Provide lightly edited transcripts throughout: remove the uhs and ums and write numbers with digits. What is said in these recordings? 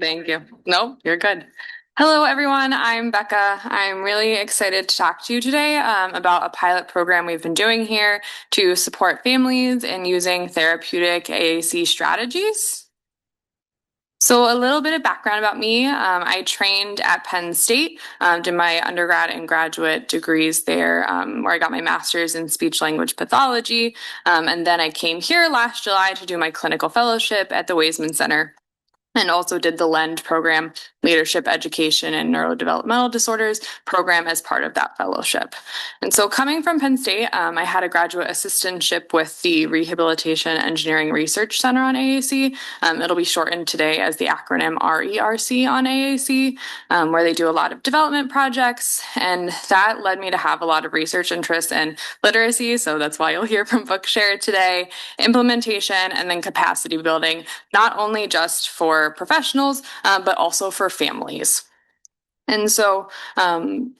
Thank you. No, you're good. Hello, everyone. I'm Becca. I'm really excited to talk to you today about a pilot program we've been doing here to support families in using therapeutic AAC strategies. So, a little bit of background about me. I trained at Penn State, did my undergrad and graduate degrees there, where I got my master's in speech language pathology. And then I came here last July to do my clinical fellowship at the Weizmann Center and also did the LEND program, Leadership Education and Neurodevelopmental Disorders program as part of that fellowship. And so coming from Penn State, I had a graduate assistantship with the Rehabilitation Engineering Research Center on AAC. It'll be shortened today as the acronym RERC on AAC, where they do a lot of development projects. And that led me to have a lot of research interests in literacy. So that's why you'll hear from Bookshare today, implementation, and then capacity building, not only just for professionals, but also for families. And so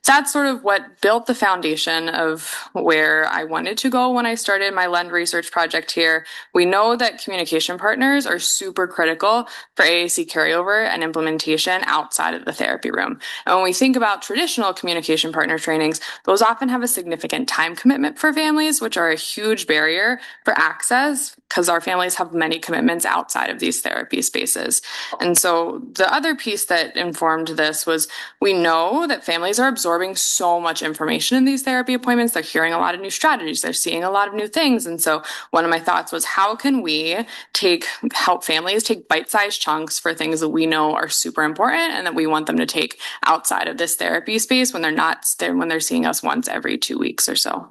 that's sort of what built the foundation of where I wanted to go when I started my LEND research project here. We know that communication partners are super critical for AAC carryover and implementation outside of the therapy room. And when we think about traditional communication partner trainings, those often have a significant time commitment for families, which are a huge barrier for access because our families have many commitments outside of these therapy spaces. And so the other piece that informed this was we know that families are absorbing so much information in these therapy appointments. They're hearing a lot of new strategies. They're seeing a lot of new things. And so one of my thoughts was, how can we help families take bite-sized chunks for things that we know are super important and that we want them to take outside of this therapy space when they're not there, when they're seeing us once every 2 weeks or so.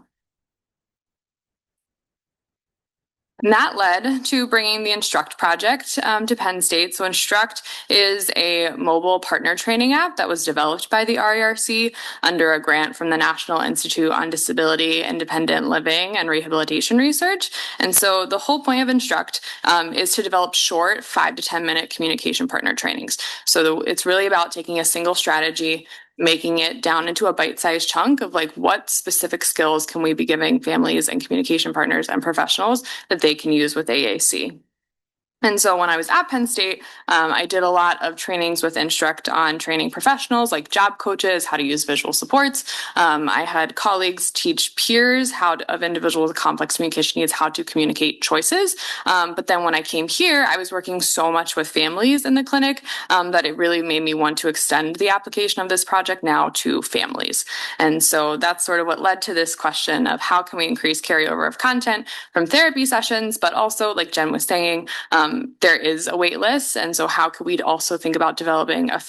And that led to bringing the Instruct project to Penn State. So, Instruct is a mobile partner training app that was developed by the RERC under a grant from the National Institute on Disability, Independent Living, and Rehabilitation Research. And so, the whole point of Instruct is to develop short 5 to 10 minute communication partner trainings. So, it's really about taking a single strategy, making it down into a bite-sized chunk of like what specific skills can we be giving families and communication partners and professionals that they can use with AAC. And so when I was at Penn State, I did a lot of trainings with Instruct on training professionals like job coaches, how to use visual supports. I had colleagues teach peers of individuals with complex communication needs how to communicate choices. But then when I came here, I was working so much with families in the clinic that it really made me want to extend the application of this project now to families. And so that's sort of what led to this question of how can we increase carryover of content from therapy sessions, but also, like Jen was saying, there is a wait list. And so how could we also think about developing a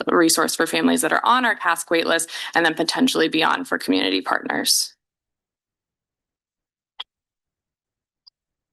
resource for families that are on our task wait list and then potentially beyond for community partners?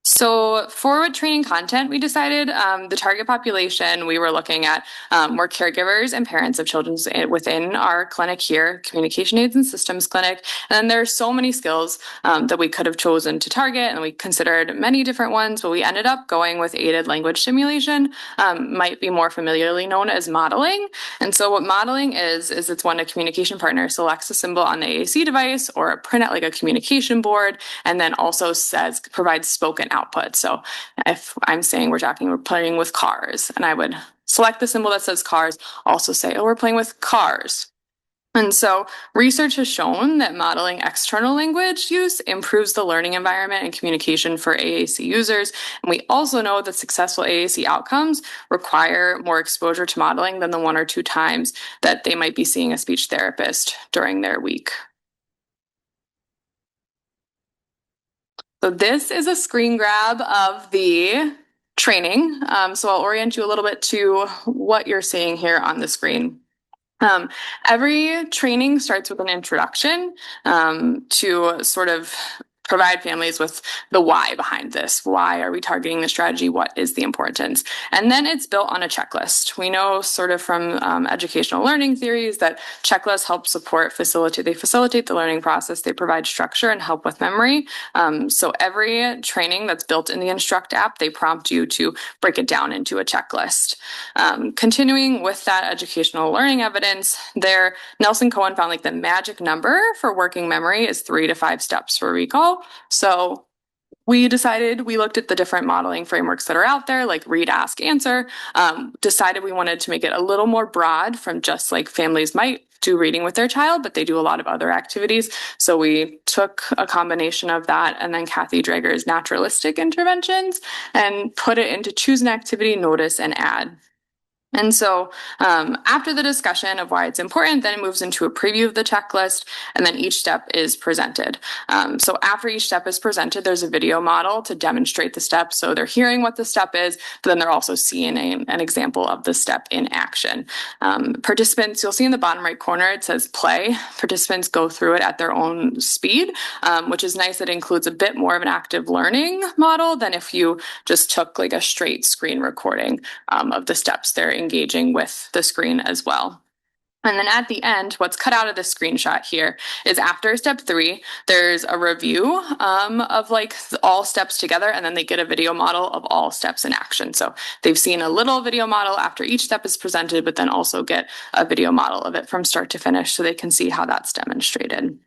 So for training content, we decided the target population we were looking at were caregivers and parents of children within our clinic here, Communication Aids and Systems Clinic. And then there are so many skills that we could have chosen to target, and we considered many different ones, but we ended up going with aided language stimulation, might be more familiarly known as modeling. And so what modeling is it's when a communication partner selects a symbol on the AAC device or a printout like a communication board, and then also provides spoken output. So if I'm saying we're playing with cars, and I would select the symbol that says cars, also say, oh, we're playing with cars. And so research has shown that modeling external language use improves the learning environment and communication for AAC users. And we also know that successful AAC outcomes require more exposure to modeling than the 1 or 2 times that they might be seeing a speech therapist during their week. So this is a screen grab of the training. So I'll orient you a little bit to what you're seeing here on the screen. Every training starts with an introduction to sort of provide families with the why behind this. Why are we targeting the strategy? What is the importance? And then it's built on a checklist. We know sort of from educational learning theories that checklists help they facilitate the learning process. They provide structure and help with memory. So every training that's built in the Instruct app, they prompt you to break it down into a checklist. Continuing with that educational learning evidence, Nelson Cohen found like the magic number for working memory is 3 to 5 steps for recall. So we decided we looked at the different modeling frameworks that are out there, like read, ask, answer, decided we wanted to make it a little more broad from just like families might do reading with their child, but they do a lot of other activities. So we took a combination of that and then Kathy Drager's naturalistic interventions and put it into choose an activity, notice, and add. And so after the discussion of why it's important, then it moves into a preview of the checklist, and then each step is presented. So after each step is presented, there's a video model to demonstrate the steps. So they're hearing what the step is, but then they're also seeing an example of the step in action. Participants, you'll see in the bottom right corner, it says play. Participants go through it at their own speed, which is nice. It includes a bit more of an active learning model than if you just took like a straight screen recording of the steps. They're engaging with the screen as well. And then at the end, what's cut out of this screenshot here is after step 3, there's a review of like all steps together, and then they get a video model of all steps in action. So they've seen a little video model after each step is presented, but then also get a video model of it from start to finish so they can see how that's demonstrated.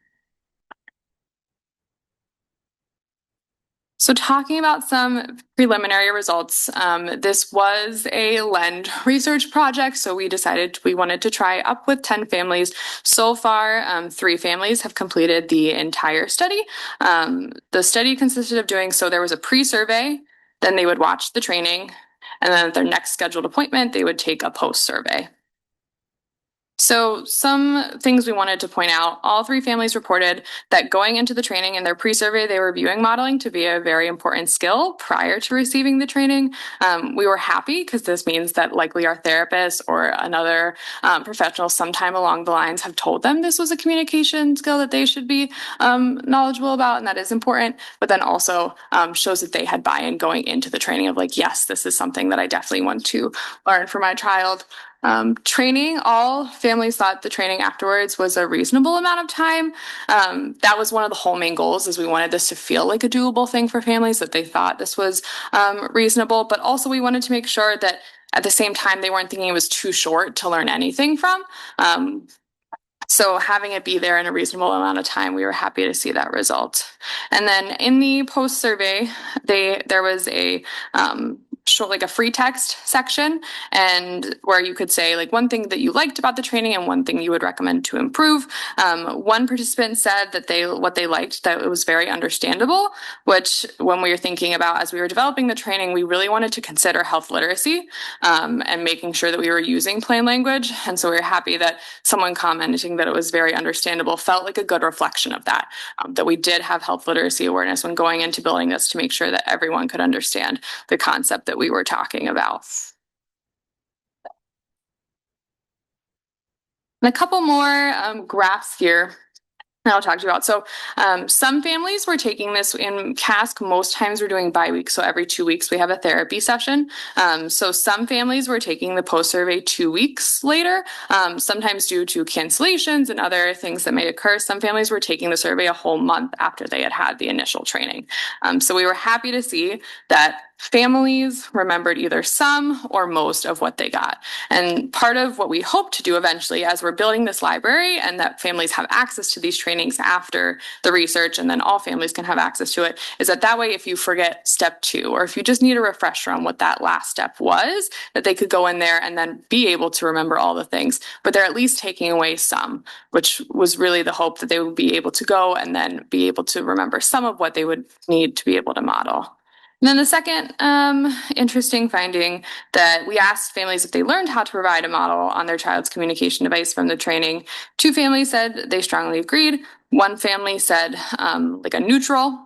So talking about some preliminary results, this was a LEND research project, so we decided we wanted to try up with 10 families. So far, 3 families have completed the entire study. The study consisted of doing, so there was a pre-survey, then they would watch the training, and then at their next scheduled appointment, they would take a post-survey. So some things we wanted to point out, all 3 families reported that going into the training in their pre-survey, they were viewing modeling to be a very important skill prior to receiving the training. We were happy because this means that likely our therapist or another professional sometime along the lines have told them this was a communication skill that they should be knowledgeable about, and that is important, but then also shows that they had buy-in going into the training of like, yes, this is something that I definitely want to learn for my child. Training, all families thought the training afterwards was a reasonable amount of time. That was one of the whole main goals, is we wanted this to feel like a doable thing for families, that they thought this was reasonable, but also we wanted to make sure that at the same time they weren't thinking it was too short to learn anything from. So having it be there in a reasonable amount of time, we were happy to see that result. And then in the post survey, there was a short, like a free text section, and where you could say like one thing that you liked about the training and one thing you would recommend to improve. One participant said that what they liked, that it was very understandable, which when we were thinking about as we were developing the training, we really wanted to consider health literacy and making sure that we were using plain language. And so we were happy that someone commenting that it was very understandable felt like a good reflection of that, that we did have health literacy awareness when going into building this to make sure that everyone could understand the concept that we were talking about. And a couple more graphs here I'll talk to you about. So some families were taking this in CASC. Most times we're doing bi-week. So every 2 weeks we have a therapy session. So some families were taking the post-survey 2 weeks later, sometimes due to cancellations and other things that may occur. Some families were taking the survey a whole month after they had had the initial training. So we were happy to see that families remembered either some or most of what they got. And part of what we hope to do eventually as we're building this library and that families have access to these trainings after the research and then all families can have access to it is that way if you forget step 2 or if you just need a refresher on what that last step was, that they could go in there and then be able to remember all the things, but they're at least taking away some, which was really the hope, that they would be able to go and then be able to remember some of what they would need to be able to model. And then the second interesting finding, that we asked families if they learned how to provide a model on their child's communication device from the training. 2 families said they strongly agreed. 1 family said like a neutral.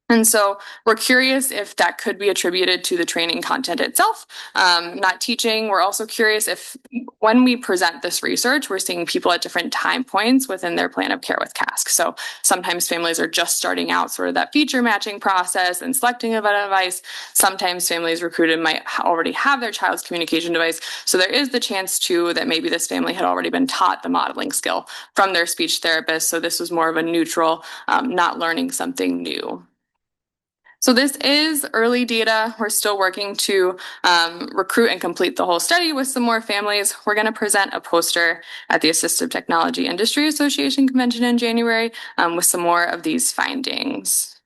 And so we're curious if that could be attributed to the training content itself, not teaching. We're also curious if when we present this research, we're seeing people at different time points within their plan of care with CASC. So sometimes families are just starting out sort of that feature matching process and selecting a device. Sometimes families recruited might already have their child's communication device. So there is the chance too that maybe this family had already been taught the modeling skill from their speech therapist. So this was more of a neutral, not learning something new. So this is early data. We're still working to recruit and complete the whole study with some more families. We're going to present a poster at the Assistive Technology Industry Association convention in January with some more of these findings.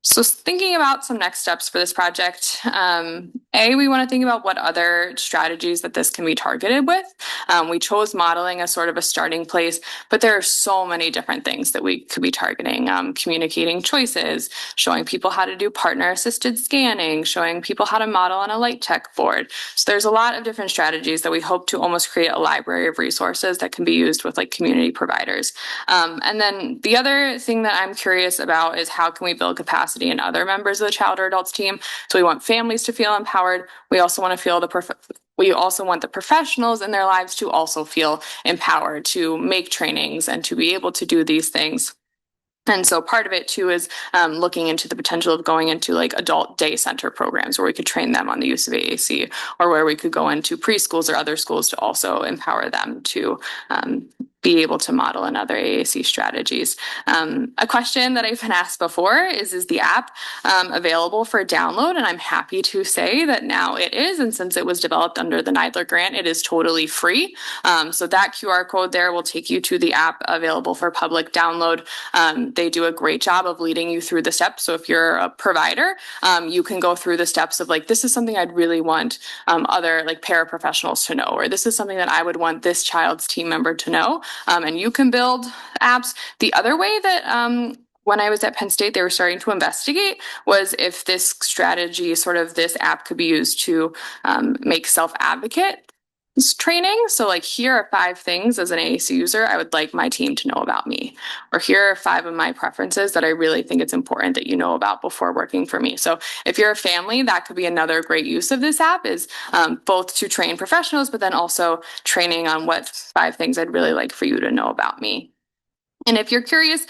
So thinking about some next steps for this project, we want to think about what other strategies that this can be targeted with. We chose modeling as sort of a starting place, but there are so many different things that we could be targeting. Communicating choices, showing people how to do partner-assisted scanning, showing people how to model on a light tech board. So there's a lot of different strategies that we hope to almost create a library of resources that can be used with like community providers. And then the other thing that I'm curious about is how can we build capacity in other members of the child or adults team? So we want families to feel empowered. We also want to feel we also want the professionals in their lives to also feel empowered to make trainings and to be able to do these things. And so part of it too is looking into the potential of going into like adult day center programs where we could train them on the use of AAC, or where we could go into preschools or other schools to also empower them to be able to model in other AAC strategies. A question that I've been asked before is the app available for download? And I'm happy to say that now it is. And since it was developed under the NIDLR grant, it is totally free. So that QR code there will take you to the app available for public download. They do a great job of leading you through the steps. So if you're a provider, you can go through the steps of like, this is something I'd really want other like paraprofessionals to know, or this is something that I would want this child's team member to know. And you can build apps. The other way that when I was at Penn State, they were starting to investigate was if this strategy, sort of this app could be used to make self-advocate training. So like, here are 5 things as an AAC user I would like my team to know about me, or here are 5 of my preferences that I really think it's important that you know about before working for me. So if you're a family, that could be another great use of this app, is both to train professionals, but then also training on what 5 things I'd really like for you to know about me. And if you're curious,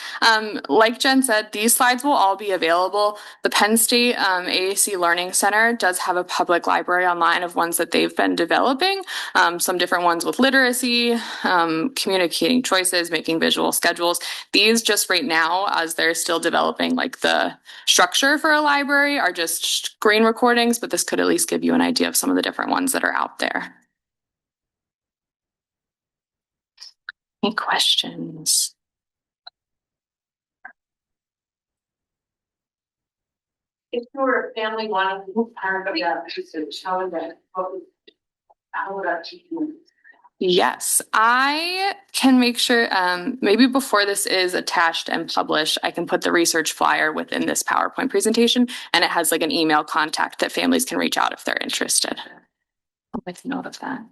like Jen said, these slides will all be available. The Penn State AAC Learning Center does have a public library online of ones that they've been developing, some different ones with literacy, communicating choices, making visual schedules. These just right now, as they're still developing like the structure for a library, are just screen recordings, but this could at least give you an idea of some of the different ones that are out there. Any questions? If you were a family wanting to move part of that research, how would that teach you? Yes, I can make sure, maybe before this is attached and published, I can put the research flyer within this PowerPoint presentation, and it has like an email contact that families can reach out if they're interested. I'll make a note of that.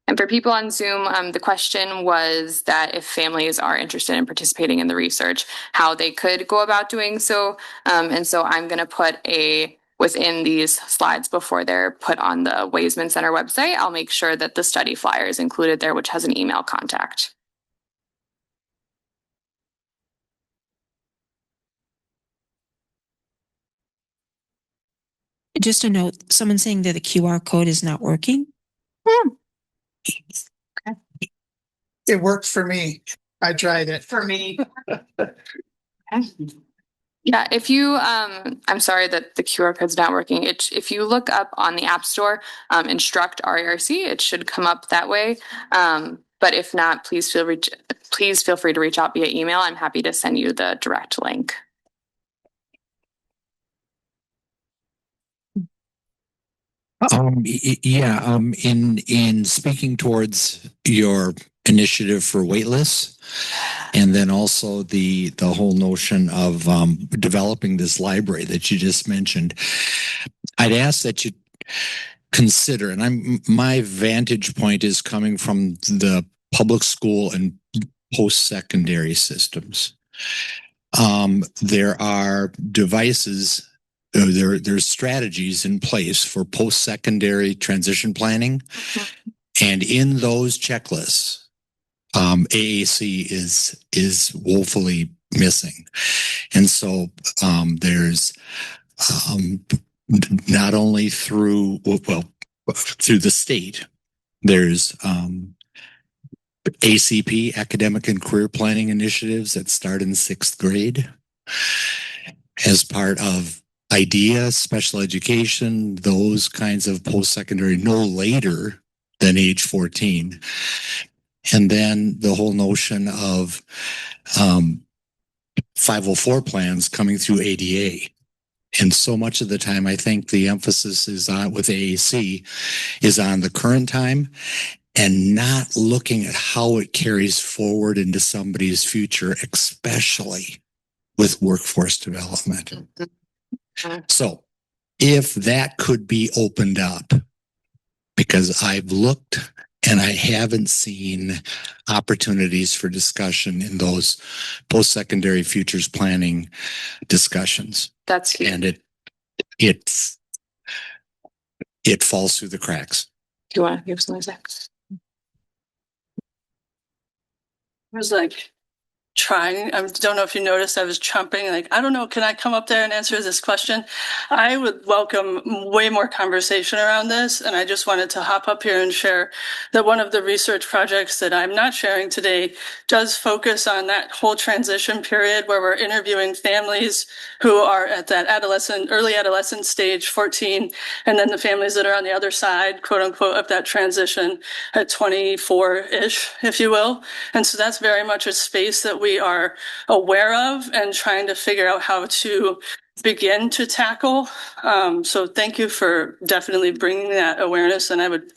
And for people on Zoom, the question was that if families are interested in participating in the research, how they could go about doing so. And so I'm going to put within these slides before they're put on the Weisman Center website, I'll make sure that the study flyer is included there, which has an email contact. Just a note, someone's saying that the QR code is not working. Okay. It worked for me. I tried it. For me. Okay. Yeah, if you, I'm sorry that the QR code's not working. If you look up on the App Store, instruct RERC, it should come up that way. But if not, please feel free to reach out via email. I'm happy to send you the direct link. In speaking towards your initiative for waitlist, and then also the whole notion of developing this library that you just mentioned, I'd ask that you consider, and my vantage point is coming from the public school and post-secondary systems. There are devices. There's strategies in place for post-secondary transition planning. And in those checklists, AAC is woefully missing. And so there's not only through the state, there's ACP, academic and career planning initiatives that start in 6th grade as part of IDEA, special education, those kinds of post-secondary no later than age 14. And then the whole notion of 504 plans coming through ADA. And so much of the time, I think the emphasis is on with AAC is on the current time and not looking at how it carries forward into somebody's future, especially with workforce development. So if that could be opened up, because I've looked and I haven't seen opportunities for discussion in those post-secondary futures planning discussions. That's huge. And it falls through the cracks. Do you want to give something to say? I was like trying, I don't know if you noticed, I was chomping, like, I don't know, can I come up there and answer this question? I would welcome way more conversation around this. And I just wanted to hop up here and share that one of the research projects that I'm not sharing today does focus on that whole transition period where we're interviewing families who are at that early adolescent stage, 14, and then the families that are on the other side, quote unquote, of that transition at 24-ish, if you will. And so that's very much a space that we are aware of and trying to figure out how to begin to tackle. So thank you for definitely bringing that awareness, and I would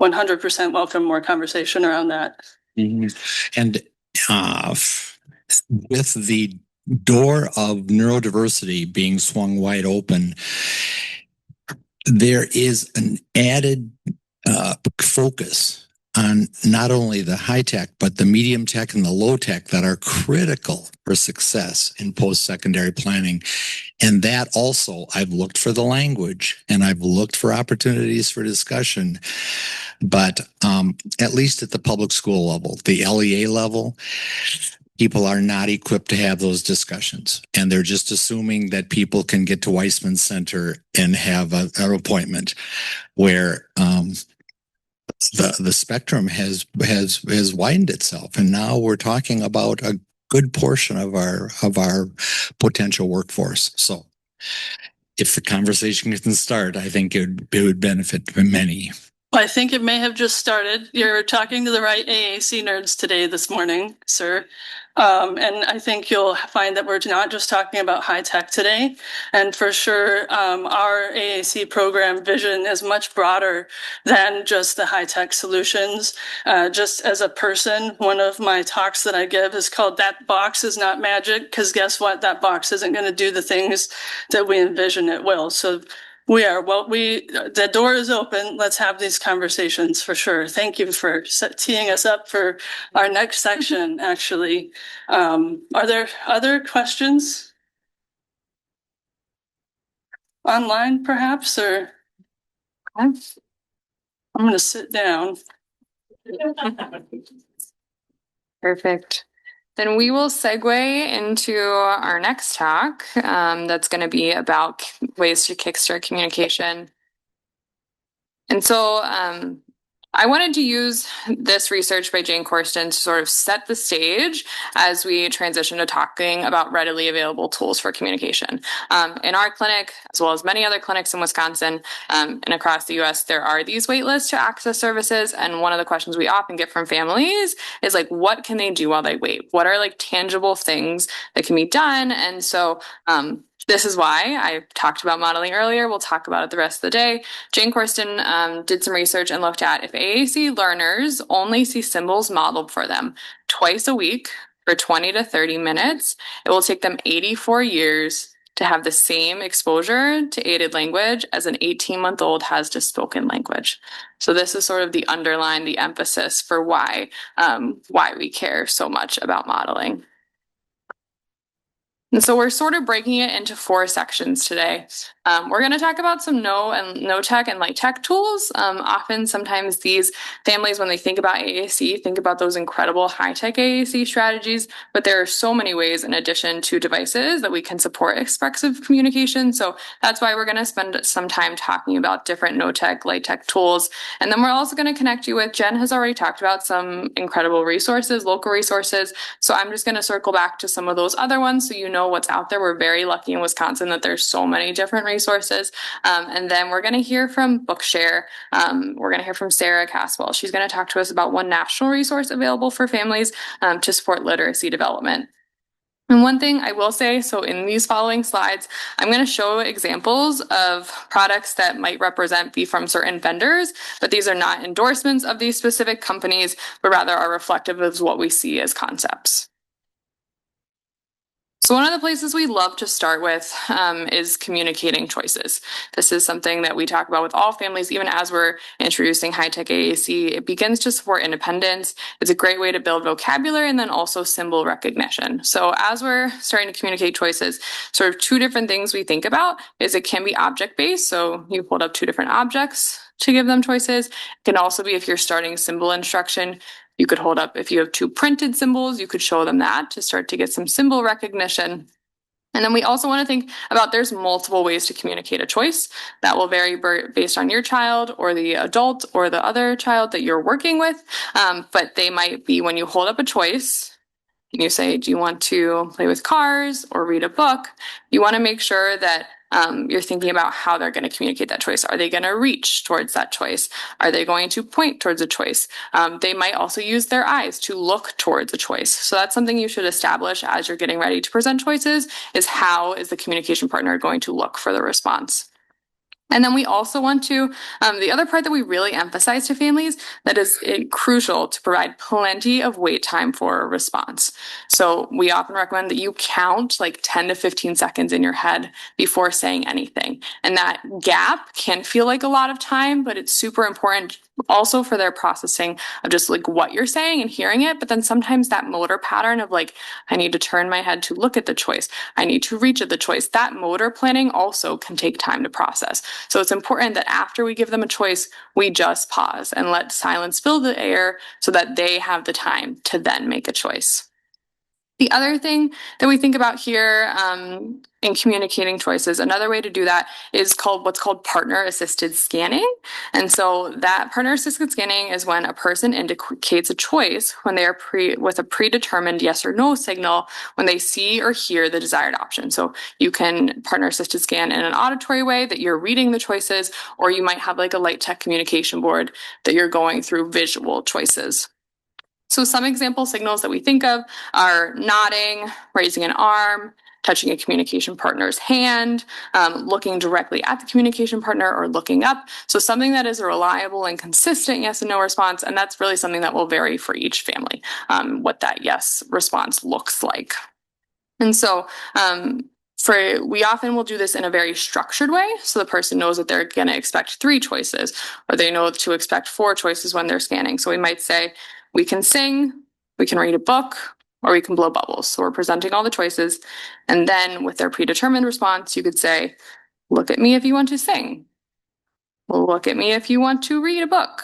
100% welcome more conversation around that. Mm-hmm. And with the door of neurodiversity being swung wide open, there is an added focus on not only the high tech, but the medium tech and the low tech that are critical for success in post-secondary planning. And that also, I've looked for the language and I've looked for opportunities for discussion. But at least at the public school level, the LEA level, people are not equipped to have those discussions. And they're just assuming that people can get to Weissman Center and have an appointment where the spectrum has widened itself, and now we're talking about a good portion of our potential workforce. So, if the conversation can start, I think it would benefit many. I think it may have just started. You're talking to the right AAC nerds today, this morning, sir. And I think you'll find that we're not just talking about high tech today. And for sure, our AAC program vision is much broader than just the high tech solutions. Just as a person, one of my talks that I give is called "That Box Is Not Magic," because guess what? That box isn't going to do the things that we envision it will. So the door is open. Let's have these conversations for sure. Thank you for teeing us up for our next section, actually. Are there other questions? Online, perhaps, or I'm going to sit down. Perfect. Then we will segue into our next talk. That's going to be about ways to kickstart communication. And so I wanted to use this research by Jane Corsten to sort of set the stage as we transition to talking about readily available tools for communication. In our clinic, as well as many other clinics in Wisconsin and across the US, there are these wait lists to access services. And one of the questions we often get from families is like, what can they do while they wait? What are like tangible things that can be done? And so this is why I talked about modeling earlier. We'll talk about it the rest of the day. Jane Corsten did some research and looked at if AAC learners only see symbols modeled for them twice a week for 20 to 30 minutes, it will take them 84 years to have the same exposure to aided language as an 18-month-old has to spoken language. So this is sort of the underline, the emphasis for why we care so much about modeling. And so we're sort of breaking it into 4 sections today. We're going to talk about some no tech and light tech tools. Often, sometimes these families, when they think about AAC, think about those incredible high tech AAC strategies, but there are so many ways in addition to devices that we can support expressive communication. So that's why we're going to spend some time talking about different no tech, light tech tools. And then we're also going to connect you with, Jen has already talked about some incredible resources, local resources. So I'm just going to circle back to some of those other ones so you know what's out there. We're very lucky in Wisconsin that there's so many different resources. And then we're going to hear from Bookshare. We're going to hear from Sarah Caswell. She's going to talk to us about one national resource available for families to support literacy development. And one thing I will say, so in these following slides, I'm going to show examples of products that might represent beef from certain vendors, but these are not endorsements of these specific companies, but rather are reflective of what we see as concepts. So one of the places we love to start with is communicating choices. This is something that we talk about with all families, even as we're introducing high-tech AAC. It begins to support independence. It's a great way to build vocabulary and then also symbol recognition. So as we're starting to communicate choices, sort of two different things we think about is it can be object-based. So you hold up two different objects to give them choices. It can also be if you're starting symbol instruction, you could hold up, if you have two printed symbols, you could show them that to start to get some symbol recognition. And then we also want to think about there's multiple ways to communicate a choice that will vary based on your child or the adult or the other child that you're working with. But they might be when you hold up a choice and you say, do you want to play with cars or read a book? You want to make sure that you're thinking about how they're going to communicate that choice. Are they going to reach towards that choice? Are they going to point towards a choice? They might also use their eyes to look towards a choice. So that's something you should establish as you're getting ready to present choices, is how is the communication partner going to look for the response? And then we also want to, the other part that we really emphasize to families that is crucial to provide plenty of wait time for a response. So we often recommend that you count like 10 to 15 seconds in your head before saying anything. And that gap can feel like a lot of time, but it's super important also for their processing of just like what you're saying and hearing it. But then sometimes that motor pattern of like, I need to turn my head to look at the choice. I need to reach at the choice. That motor planning also can take time to process. So it's important that after we give them a choice, we just pause and let silence fill the air so that they have the time to then make a choice. The other thing that we think about here in communicating choices, another way to do that is what's called partner assisted scanning. And so that partner assisted scanning is when a person indicates a choice when they are with a predetermined yes or no signal when they see or hear the desired option. So you can partner assisted scan in an auditory way that you're reading the choices, or you might have like a light tech communication board that you're going through visual choices. So some example signals that we think of are nodding, raising an arm, touching a communication partner's hand, looking directly at the communication partner, or looking up. So something that is a reliable and consistent yes and no response, and that's really something that will vary for each family, what that yes response looks like. And so we often will do this in a very structured way. So the person knows that they're going to expect 3 choices, or they know to expect 4 choices when they're scanning. So we might say, we can sing, we can read a book, or we can blow bubbles. So we're presenting all the choices. And then with their predetermined response, you could say, look at me if you want to sing. Look at me if you want to read a book.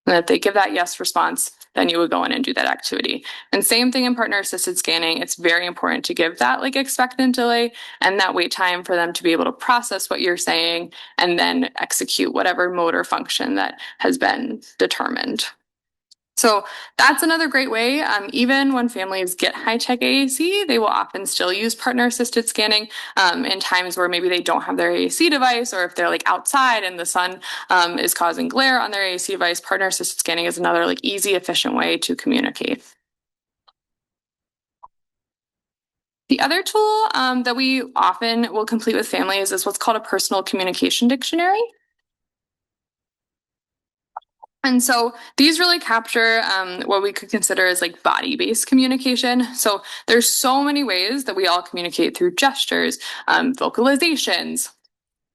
And if they give that yes response, then you would go in and do that activity. And same thing in partner assisted scanning. It's very important to give that like expectant delay and that wait time for them to be able to process what you're saying and then execute whatever motor function that has been determined. So that's another great way. Even when families get high-tech AAC, they will often still use partner-assisted scanning in times where maybe they don't have their AAC device, or if they're like outside and the sun is causing glare on their AAC device. Partner-assisted scanning is another like easy, efficient way to communicate. The other tool that we often will complete with families is what's called a personal communication dictionary. And so these really capture what we could consider as like body-based communication. So there's so many ways that we all communicate through gestures, vocalizations,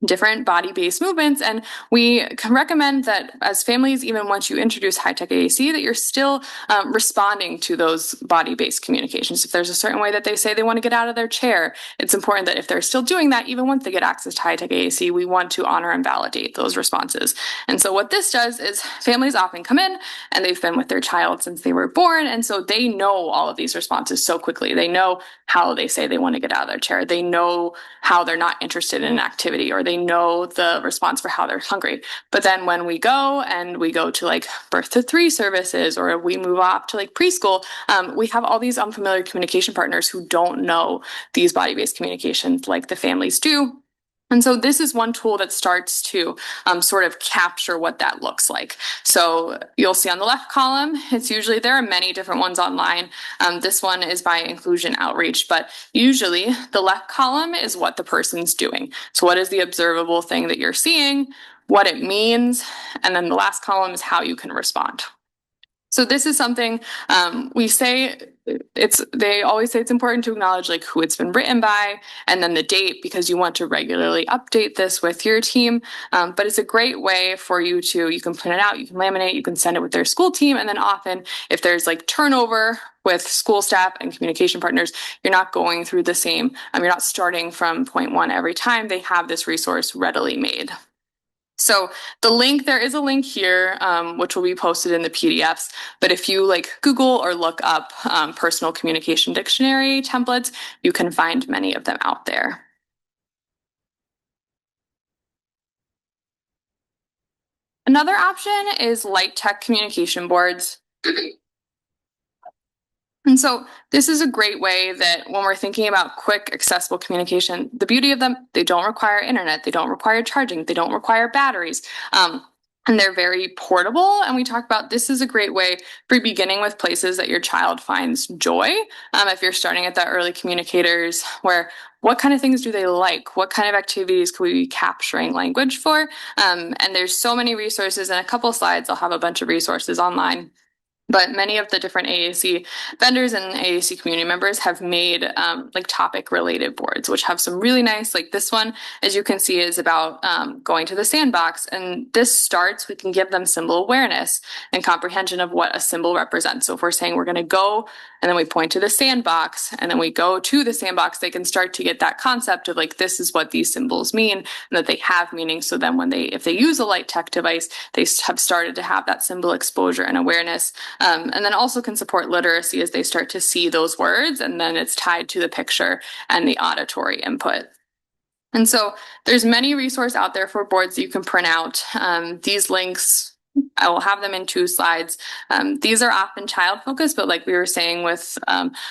different body-based movements. And we can recommend that as families, even once you introduce high-tech AAC, that you're still responding to those body-based communications. If there's a certain way that they say they want to get out of their chair, it's important that if they're still doing that, even once they get access to high-tech AAC, we want to honor and validate those responses. And so what this does is families often come in and they've been with their child since they were born. And so they know all of these responses so quickly. They know how they say they want to get out of their chair. They know how they're not interested in an activity, or they know the response for how they're hungry. But then when we go to like birth to 3 services, or we move off to like preschool, we have all these unfamiliar communication partners who don't know these body-based communications like the families do. And so this is one tool that starts to sort of capture what that looks like. So you'll see on the left column, there are many different ones online. This one is by Inclusion Outreach, but usually the left column is what the person's doing. So what is the observable thing that you're seeing, what it means, and then the last column is how you can respond. So this is something they always say it's important to acknowledge like who it's been written by and then the date, because you want to regularly update this with your team. But it's a great way for you can print it out, you can laminate, you can send it with their school team. And then often if there's like turnover with school staff and communication partners, you're not going through the same, you're not starting from point one every time. They have this resource readily made. So there is a link here, which will be posted in the PDFs. But if you like Google or look up personal communication dictionary templates, you can find many of them out there. Another option is light tech communication boards. And so this is a great way that when we're thinking about quick, accessible communication, the beauty of them, they don't require internet, they don't require charging, they don't require batteries. And they're very portable. And we talk about this is a great way for beginning with places that your child finds joy. If you're starting at the early communicators, where what kind of things do they like? What kind of activities could we be capturing language for? And there's so many resources. In a couple slides, I'll have a bunch of resources online. But many of the different AAC vendors and AAC community members have made like topic related boards, which have some really nice, like this one, as you can see, is about going to the sandbox. And we can give them symbol awareness and comprehension of what a symbol represents. So if we're saying we're going to go and then we point to the sandbox and then we go to the sandbox, they can start to get that concept of like, this is what these symbols mean and that they have meaning. So then if they use a light tech device, they have started to have that symbol exposure and awareness. And then also can support literacy as they start to see those words, and then it's tied to the picture and the auditory input. And so there's many resources out there for boards that you can print out. These links, I will have them in 2 slides. These are often child focused, but like we were saying with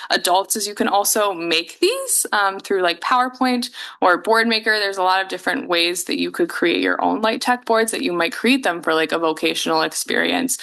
adults, is you can also make these through like PowerPoint or Board Maker. There's a lot of different ways that you could create your own light tech boards that you might create them for like a vocational experience,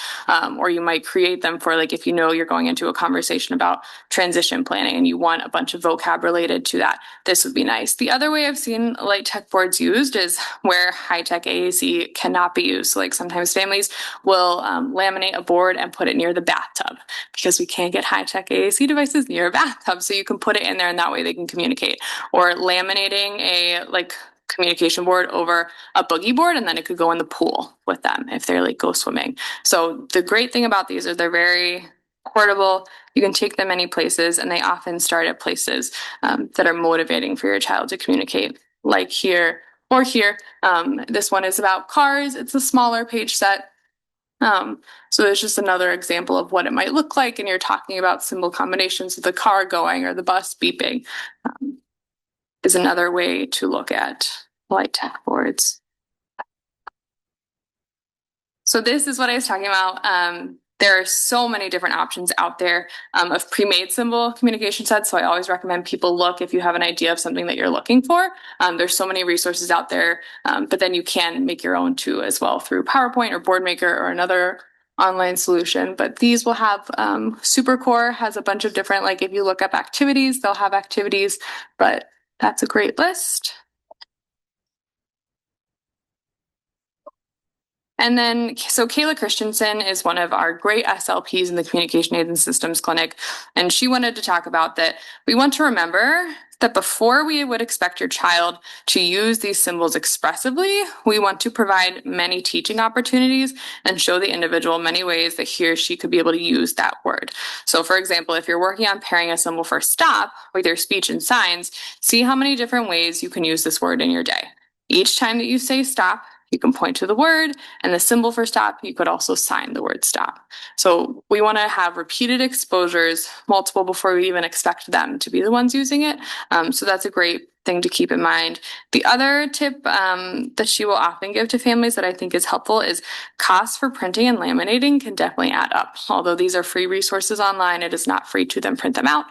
or you might create them for like if you know you're going into a conversation about transition planning and you want a bunch of vocab related to that. This would be nice. The other way I've seen light tech boards used is where high tech AAC cannot be used. So like sometimes families will laminate a board and put it near the bathtub because we can't get high-tech AAC devices near a bathtub. So you can put it in there and that way they can communicate. Or laminating a communication board over a boogie board and then it could go in the pool with them if they're like go swimming. So the great thing about these is they're very portable. You can take them any places and they often start at places that are motivating for your child to communicate, like here or here. This one is about cars. It's a smaller page set. So there's just another example of what it might look like, and you're talking about symbol combinations of the car going or the bus beeping, is another way to look at light tech boards. So this is what I was talking about. There are so many different options out there of pre-made symbol communication sets. So I always recommend people look if you have an idea of something that you're looking for. There's so many resources out there, but then you can make your own too as well through PowerPoint or BoardMaker or another online solution. But these will have SuperCore has a bunch of different, like if you look up activities, they'll have activities, but that's a great list. And then, so Kayla Christensen is one of our great SLPs in the Communication Aids and Systems Clinic. And she wanted to talk about that. We want to remember that before we would expect your child to use these symbols expressively, we want to provide many teaching opportunities and show the individual many ways that he or she could be able to use that word. So for example, if you're working on pairing a symbol for stop with your speech and signs, see how many different ways you can use this word in your day. Each time that you say stop, you can point to the word and the symbol for stop. You could also sign the word stop. So we want to have repeated exposures, multiple before we even expect them to be the ones using it. So that's a great thing to keep in mind. The other tip that she will often give to families that I think is helpful is costs for printing and laminating can definitely add up. Although these are free resources online, it is not free to then print them out.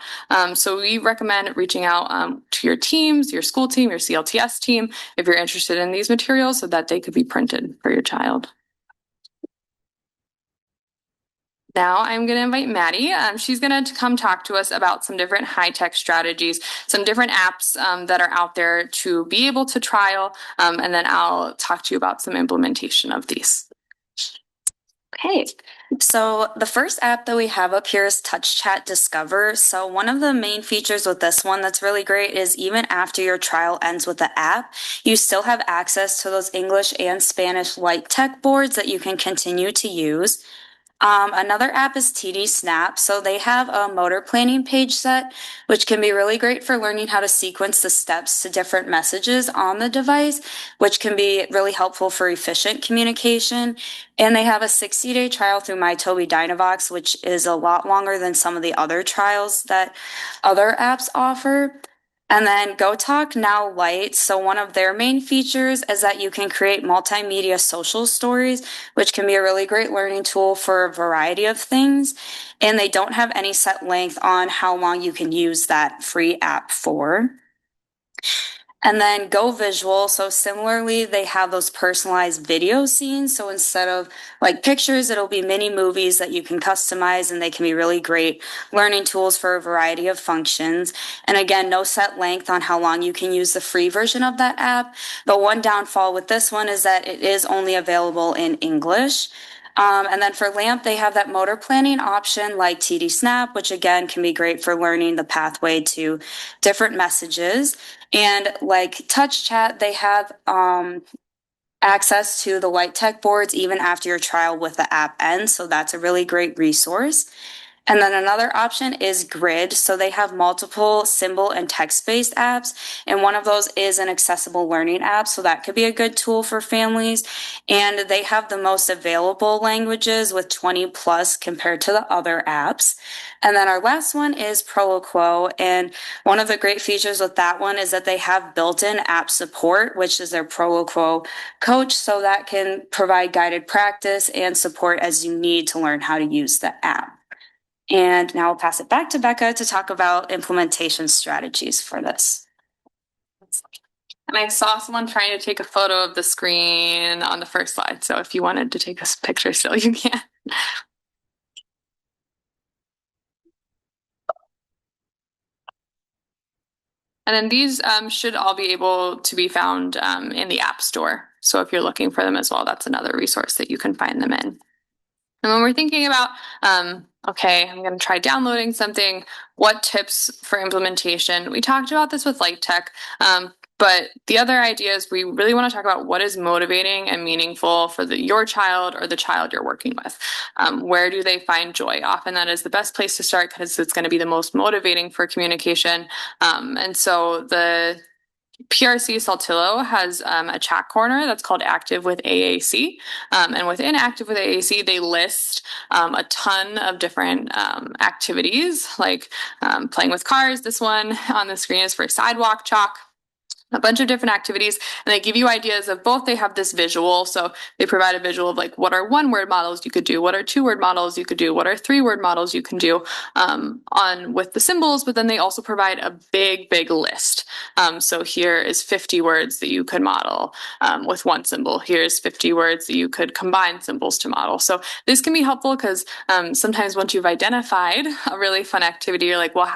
So we recommend reaching out to your teams, your school team, your CLTS team, if you're interested in these materials so that they could be printed for your child. Now I'm going to invite Maddie. She's going to come talk to us about some different high-tech strategies, some different apps that are out there to be able to trial, and then I'll talk to you about some implementation of these. Okay, so the first app that we have up here is Touch Chat Discover. So one of the main features with this one that's really great is even after your trial ends with the app, you still have access to those English and Spanish light tech boards that you can continue to use. Another app is TD Snap. So they have a motor planning page set, which can be really great for learning how to sequence the steps to different messages on the device, which can be really helpful for efficient communication. And they have a 60-day trial through MyToby Dynavox, which is a lot longer than some of the other trials that other apps offer. And then GoTalk Now Lite. So one of their main features is that you can create multimedia social stories, which can be a really great learning tool for a variety of things. And they don't have any set length on how long you can use that free app for. And then Go Visual. So similarly, they have those personalized video scenes. So instead of like pictures, it'll be mini movies that you can customize, and they can be really great learning tools for a variety of functions. And again, no set length on how long you can use the free version of that app. The one downfall with this one is that it is only available in English. And then for LAMP, they have that motor planning option like TD Snap, which again can be great for learning the pathway to different messages. And like Touch Chat, they have access to the light tech boards even after your trial with the app ends. So that's a really great resource. And then another option is Grid. So they have multiple symbol and text-based apps, and one of those is an accessible learning app. So that could be a good tool for families. And they have the most available languages with 20 plus compared to the other apps. And then our last one is Proloquo. And one of the great features with that one is that they have built-in app support, which is their Proloquo coach. So that can provide guided practice and support as you need to learn how to use the app. And now I'll pass it back to Becca to talk about implementation strategies for this. And I saw someone trying to take a photo of the screen on the first slide. So if you wanted to take a picture still, you can. And then these should all be able to be found in the App Store. So if you're looking for them as well, that's another resource that you can find them in. And when we're thinking about, okay, I'm going to try downloading something, what tips for implementation? We talked about this with Light Tech, but the other idea is we really want to talk about what is motivating and meaningful for your child or the child you're working with. Where do they find joy? Often that is the best place to start because it's going to be the most motivating for communication. And so the PRC Saltillo has a chat corner that's called Active with AAC. And within Active with AAC, they list a ton of different activities like playing with cars. This one on the screen is for sidewalk chalk. A bunch of different activities, and they give you ideas of both. They have this visual, so they provide a visual of like what are 1-word models you could do, what are 2-word models you could do, what are 3-word models you can do on with the symbols, but then they also provide a big list. So here is 50 words that you could model with one symbol. Here's 50 words that you could combine symbols to model. So this can be helpful because sometimes once you've identified a really fun activity, you're like, well,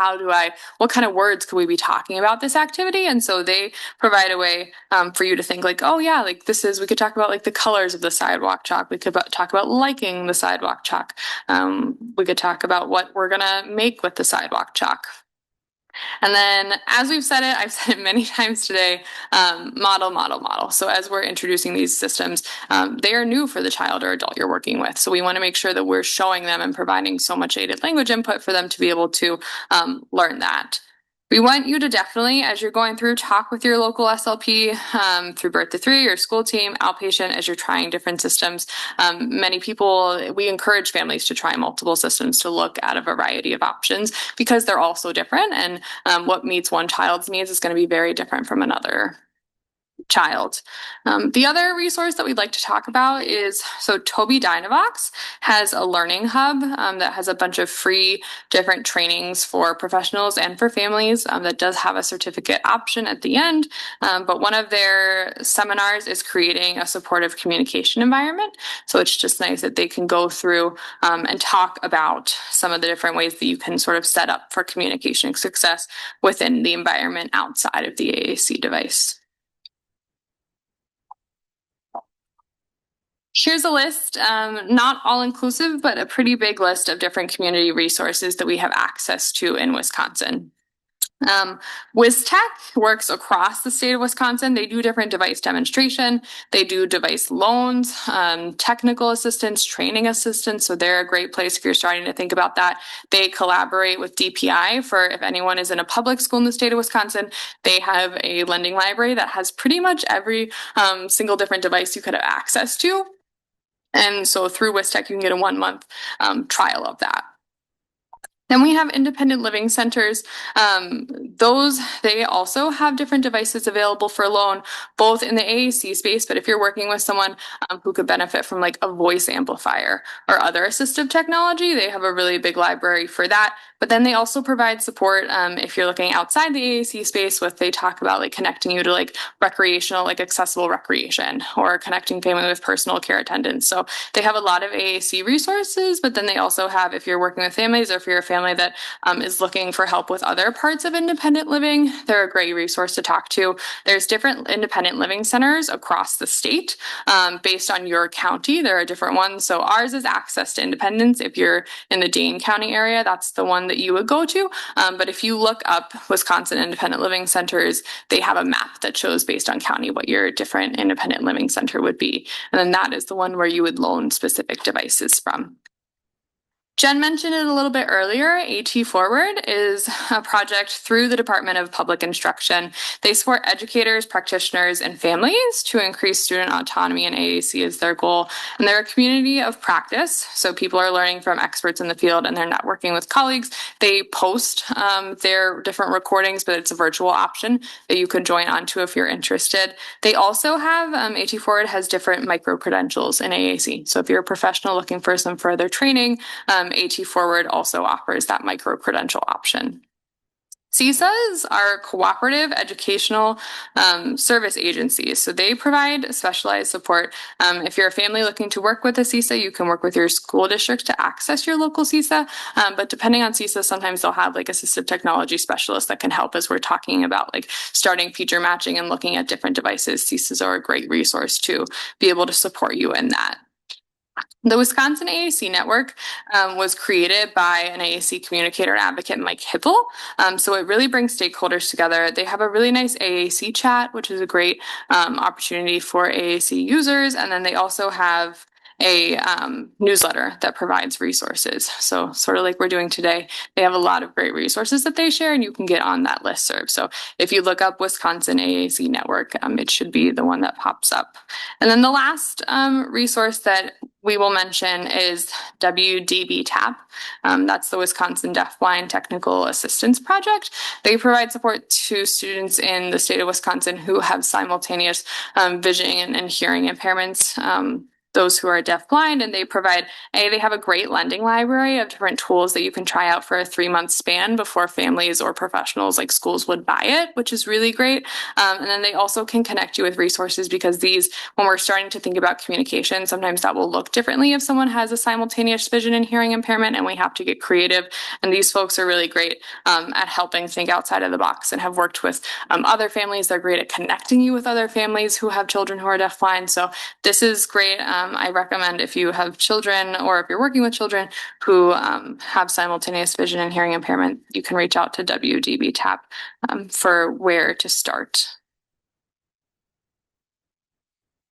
what kind of words could we be talking about this activity? And so they provide a way for you to think like, oh yeah, like we could talk about like the colors of the sidewalk chalk. We could talk about liking the sidewalk chalk. We could talk about what we're gonna make with the sidewalk chalk. And then, as I've said it many times today, model. So as we're introducing these systems, they are new for the child or adult you're working with. So we want to make sure that we're showing them and providing so much aided language input for them to be able to learn that. We want you to definitely, as you're going through, talk with your local SLP through Birth to Three, your school team, outpatient, as you're trying different systems. Many people, we encourage families to try multiple systems to look at a variety of options because they're all so different, and what meets one child's needs is going to be very different from another child. The other resource that we'd like to talk about is, so Toby Dynavox has a learning hub that has a bunch of free different trainings for professionals and for families that does have a certificate option at the end. But one of their seminars is creating a supportive communication environment. So it's just nice that they can go through and talk about some of the different ways that you can sort of set up for communication success within the environment outside of the AAC device. Here's a list, not all inclusive, but a pretty big list of different community resources that we have access to in Wisconsin. WisTech works across the state of Wisconsin. They do different device demonstration. They do device loans, technical assistance, training assistance. So they're a great place if you're starting to think about that. They collaborate with DPI for if anyone is in a public school in the state of Wisconsin. They have a lending library that has pretty much every single different device you could have access to. And so through WisTech, you can get a 1 month trial of that. Then we have independent living centers. They also have different devices available for loan, both in the AAC space, but if you're working with someone who could benefit from like a voice amplifier or other assistive technology, they have a really big library for that. But then they also provide support if you're looking outside the AAC space they talk about like connecting you to like recreational, like accessible recreation, or connecting family with personal care attendants. So they have a lot of AAC resources, but then they also have, if you're working with families or if you're a family that is looking for help with other parts of independent living, they're a great resource to talk to. There's different independent living centers across the state based on your county. There are different ones. So ours is Access to Independence. If you're in the Dane County area, that's the one that you would go to. But if you look up Wisconsin Independent Living Centers, they have a map that shows based on county what your different independent living center would be. And then that is the one where you would loan specific devices from. Jen mentioned it a little bit earlier. AT Forward is a project through the Department of Public Instruction. They support educators, practitioners, and families to increase student autonomy, and AAC is their goal. And they're a community of practice, so people are learning from experts in the field and they're networking with colleagues. They post their different recordings, but it's a virtual option that you could join onto if you're interested. They also have, AT Forward has different micro-credentials in AAC. So if you're a professional looking for some further training, AT Forward also offers that micro-credential option. CESAs are cooperative educational service agencies. So they provide specialized support. If you're a family looking to work with a CESA, you can work with your school district to access your local CESA. But depending on CESA, sometimes they'll have like assistive technology specialists that can help as we're talking about like starting feature matching and looking at different devices. CESAs are a great resource to be able to support you in that. The Wisconsin AAC network was created by an AAC communicator and advocate, Mike Hippel. So it really brings stakeholders together. They have a really nice AAC chat, which is a great opportunity for AAC users. And then they also have a newsletter that provides resources. So sort of like we're doing today, they have a lot of great resources that they share and you can get on that listserv. So if you look up Wisconsin AAC network, it should be the one that pops up. And then the last resource that we will mention is WDB TAP. That's the Wisconsin Deafblind Technical Assistance Project. They provide support to students in the state of Wisconsin who have simultaneous vision and hearing impairments. Those who are deafblind, and they have a great lending library of different tools that you can try out for a 3-month span before families or professionals like schools would buy it, which is really great. And then they also can connect you with resources because when we're starting to think about communication, sometimes that will look differently if someone has a simultaneous vision and hearing impairment, and we have to get creative. And these folks are really great at helping think outside of the box and have worked with other families. They're great at connecting you with other families who have children who are deafblind. So this is great. I recommend if you have children or if you're working with children who have simultaneous vision and hearing impairment, you can reach out to WDB TAP for where to start.